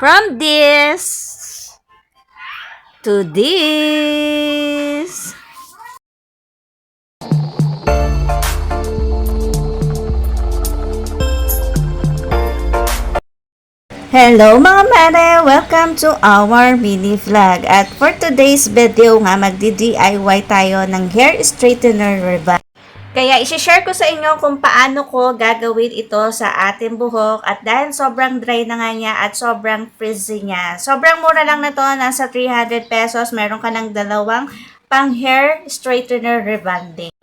From this to this. Hello mga mare! Welcome to our mini vlog. At for today's video nga, magdi-DIY tayo ng hair straightener rebond. Kaya isi-share ko sa inyo kung paano ko gagawin ito sa ating buhok. At dahil sobrang dry na nga niya at sobrang frizzy niya. Sobrang mura lang na to, nasa 300 pesos. Meron ka ng dalawang pang hair straightener rebonding.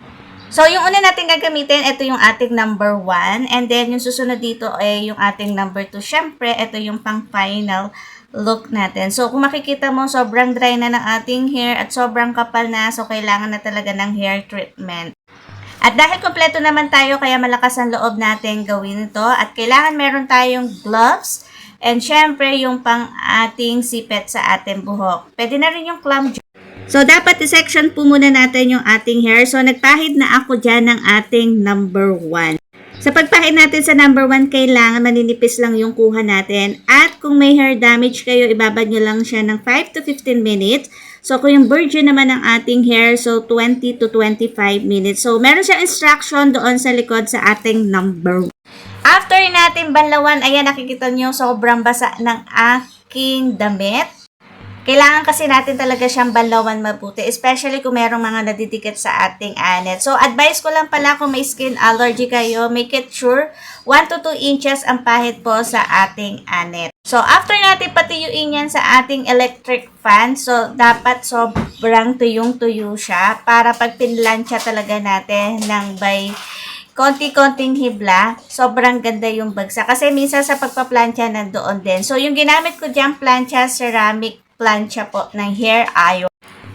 So, yung una natin gagamitin, ito yung ating number 1. And then, yung susunod dito ay yung ating number 2. Syempre, ito yung pang final look natin. So, kung makikita mo, sobrang dry na ng ating hair at sobrang kapal na. So, kailangan na talaga ng hair treatment. At dahil kompleto naman tayo, kaya malakas ang loob natin gawin ito. At kailangan meron tayong gloves. And syempre, yung pang ating sipet sa ating buhok. Pwede na rin yung clam. So, dapat i-section po muna natin yung ating hair. So, nagpahid na ako dyan ng ating number 1. Sa pagpahid natin sa number 1, kailangan maninipis lang yung kuha natin. At kung may hair damage kayo, ibabad nyo lang siya ng 5 to 15 minutes. So, kung yung virgin naman ng ating hair, so 20 to 25 minutes. So, meron siyang instruction doon sa likod sa ating number 1. After natin banlawan, ayan, nakikita nyo, sobrang basa ng aking damit. Kailangan kasi natin talaga siyang banlawan mabuti, especially kung merong mga nadidikit sa ating anet. So, advice ko lang pala kung may skin allergy kayo, make it sure 1 to 2 inches ang pahid po sa ating anet. So, after natin patuyuin yan sa ating electric fan, so, dapat sobrang tuyong-tuyo siya para pag pinlansya talaga natin ng by konti-konting hibla, sobrang ganda yung bagsak. Kasi minsan sa pagpa-plancha nandoon din. So, yung ginamit ko dyan, plancha, ceramic plancha po ng hair iron.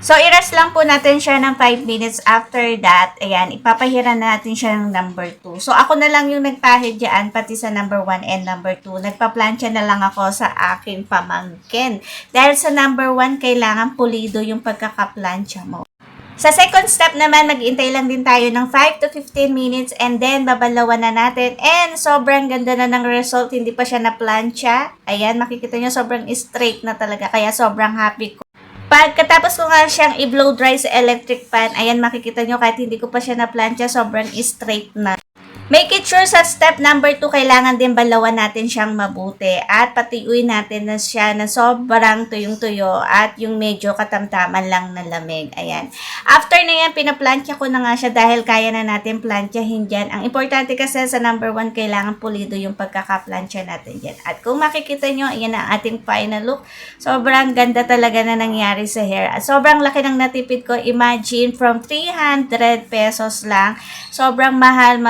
So, i-rest lang po natin siya ng 5 minutes. After that, ayan, ipapahiran natin siya ng number 2. So, ako na lang yung nagpahid dyan, pati sa number 1 and number 2. Nagpa-plancha na lang ako sa aking pamangkin. Dahil sa number 1, kailangan pulido yung pagkaka-plancha mo. Sa second step naman, mag-iintay lang din tayo ng 5 to 15 minutes and then babalawan na natin. And sobrang ganda na ng result, hindi pa siya na-plancha. Ayan, makikita nyo sobrang straight na talaga, kaya sobrang happy ko. Pagkatapos ko nga siyang i-blow dry sa electric fan, ayan, makikita nyo kahit hindi ko pa siya na-plancha, sobrang straight na. Make it sure sa step number 2, kailangan din balawan natin siyang mabuti at patuyuin natin na siya na sobrang tuyong-tuyo at yung medyo katamtaman lang na lamig. Ayan. After na yan, pinaplantya ko na nga siya dahil kaya na natin plantyahin dyan. Ang importante kasi sa number 1, kailangan pulido yung pagkakaplantya natin dyan. At kung makikita nyo, ayan ang ating final look. Sobrang ganda talaga na nangyari sa hair. At sobrang laki ng natipid ko. Imagine, from 300 pesos lang, sobrang mahal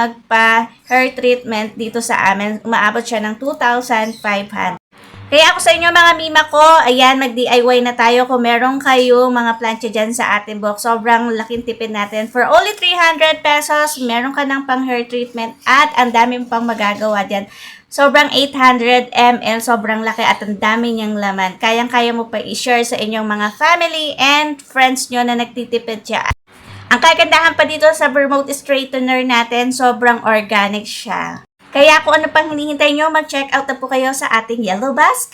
hair treatment dito sa amin, umaabot siya ng 2,500. Kaya ako sa inyo mga mima ko, ayan, mag-DIY na tayo. Kung meron kayo mga plancha dyan sa ating buhok, sobrang laking tipid natin. For only 300 pesos, meron ka ng pang hair treatment at ang daming pang magagawa dyan. Sobrang 800 ml, sobrang laki at ang dami niyang laman. Kayang-kaya mo pa i-share sa inyong mga family and friends nyo na nagtitipid siya. Ang kagandahan pa dito sa remote straightener natin, sobrang organic siya. Kaya kung ano pang hinihintay nyo, mag-check out na po kayo sa ating Yellow Basket.